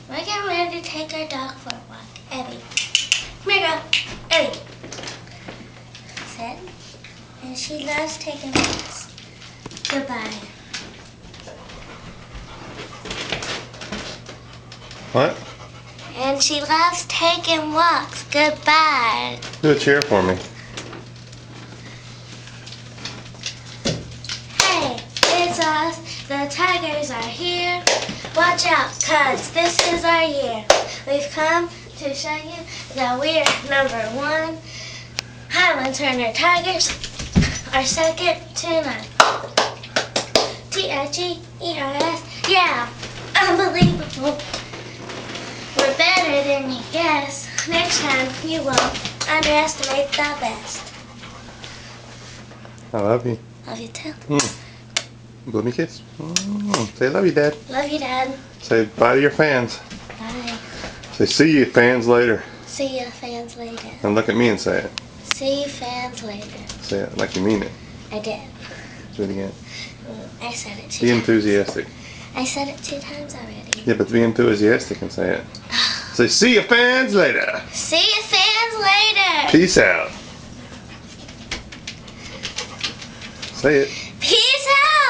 We're getting ready to take our dog for a walk. Abby. Come here, girl. Abby. Sit. And she loves taking walks. Goodbye. What? And she loves taking walks. Goodbye. Do a cheer for me. Hey, it's us. The Tigers are here. Watch out, cuz this is our year. We've come to show you that we're #1. Highland Turner Tigers are second to none. Tigers, yeah, unbelievable. We're better than you guess. Next time you won't underestimate the best. I love you. Love you too. Blow me a kiss. Say love you, Dad. Love you, Dad. Say bye to your fans. Bye. Say see you fans later. See you, fans, later. And look at me and say it. See you, fans, later. Say it like you mean it. I did. Do it again. I said it 2 Be times. enthusiastic. I said it 2 times already. Yeah, but be enthusiastic and say it. Say see you fans later. See you, fans, later. Peace out. Say it.